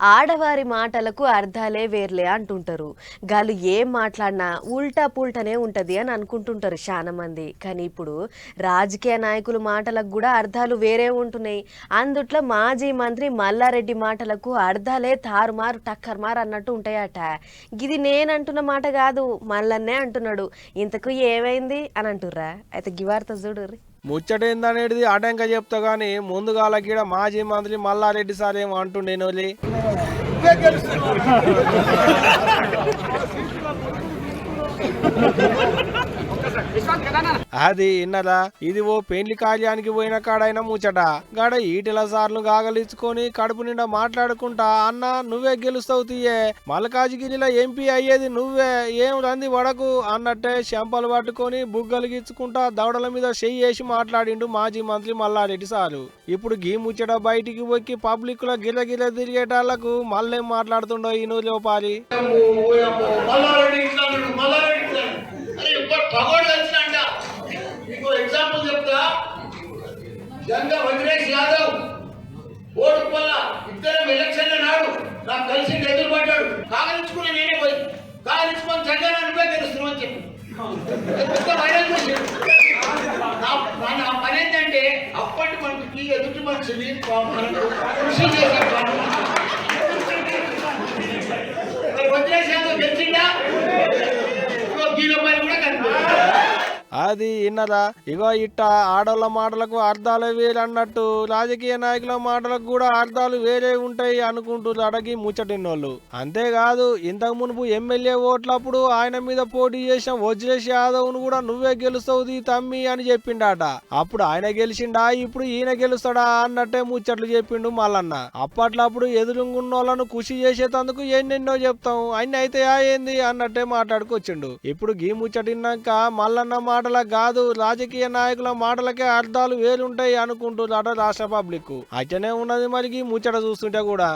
ఆడవారి మాటలకు అర్థాలే వేర్లే అంటుంటారు. గాలు ఏం మాట్లాడినా ఉల్టా పుల్టనే ఉంటది అని అనుకుంటుంటారు చాలా మంది. కానీ ఇప్పుడు రాజకీయ నాయకుల మాటలకు కూడా అర్థాలు వేరే ఉంటున్నాయి. అందుట్లో మాజీ మంత్రి మల్లారెడ్డి మాటలకు అర్థాలే తారుమారు టక్కర్మారు అన్నట్టు ఉంటాయట. ఇది నేనంటున్న మాట కాదు, మల్లన్నే అంటున్నాడు. ఇంతకు ఏమైంది అని అంటుర్రా? అయితే గివార్త చూడుర్రి. ముచ్చటేందనేది ఆటంక చెప్తా గానీ ముందుగాల గీడ మాజీ మంత్రి మల్లారెడ్డి సార్ ఏమో అంటుండేనోలే. అది ఇన్నదా, ఇది ఓ పెండ్లి కార్యానికి పోయిన కాడైన ముచ్చట. గాడ ఈటెల సార్లు గాగలిచ్చుకొని కడుపు నిండా మాట్లాడుకుంటా, అన్న నువ్వే గెలుస్తావు తీయే, మల్కాజిగిరిలో ఎంపీ అయ్యేది నువ్వే, ఏం రంది వడకు అన్నట్టే చెంపలు పట్టుకొని బుగ్గలు గిచ్చుకుంటా దవడల మీద చెయ్యి వేసి మాట్లాడిండు మాజీ మంత్రి మల్లారెడ్డి సారు. ఇప్పుడు గీ ముచ్చట బయటికి వచ్చి పబ్లిక్ లో గిరగిర తిరిగేటాళ్లకు మళ్ళేం మాట్లాడుతుండో ఈ నువ్వు లోపాలి. ఎగ్జాంపుల్ చెప్తా, జంగా వజ్రేష్ యాదవ్ ఓటు వల్ల ఇద్దరం ఎలక్షన్ల నాడు నాకు కలిసి ఎదురుపడ్డాడు. కాగలించుకున్న నేనే పోయి కాగలించుకొని జంగా నన్ను గెలుస్తున్నామని చెప్పి వైరల్ చేశాడు. నా పని ఏంటంటే అప్పటి మనిషికి ఎదుటి మనిషిని కృషి చేసే పని. వజ్రేష్ యాదవ్ గెలిచిందా గీల పని కూడా కనిపిస్తుంది. అది ఇన్నదా, ఇగో ఇట్ట ఆడోళ్ళ మాటలకు అర్థాలు వేరన్నట్టు రాజకీయ నాయకుల మాటలకు కూడా అర్థాలు వేరే ఉంటాయి అనుకుంటూ అడగి ముచ్చటిన్నోళ్ళు. అంతేకాదు, ఇంతకు మునుపు ఎమ్మెల్యే ఓట్లప్పుడు ఆయన మీద పోటీ చేసిన వజ్రేష్ యాదవ్ ను కూడా నువ్వే గెలుస్తావుది తమ్మి అని చెప్పిండాట. అప్పుడు ఆయన గెలిచిండా, ఇప్పుడు ఈయన గెలుస్తాడా అన్నట్టే ముచ్చట్లు చెప్పిండు మల్లన్న. అప్పట్లప్పుడు ఎదురుగున్నోళ్లను కృషి చేసేటందుకు ఎన్నెన్నో చెప్తాం, అన్ని అయితే ఏంది అన్నట్టే మాట్లాడుకొచ్చిండు. ఇప్పుడు గీ ముచ్చటిన్నాక మల్లన్న మాటల కాదు, రాజకీయ నాయకుల మాటలకే అర్థాలు వేరుంటాయి అనుకుంటున్నాడు రాష్ట్ర పబ్లిక్. అట్లనే ఉన్నది మరి ముచ్చట చూస్తుంటే కూడా.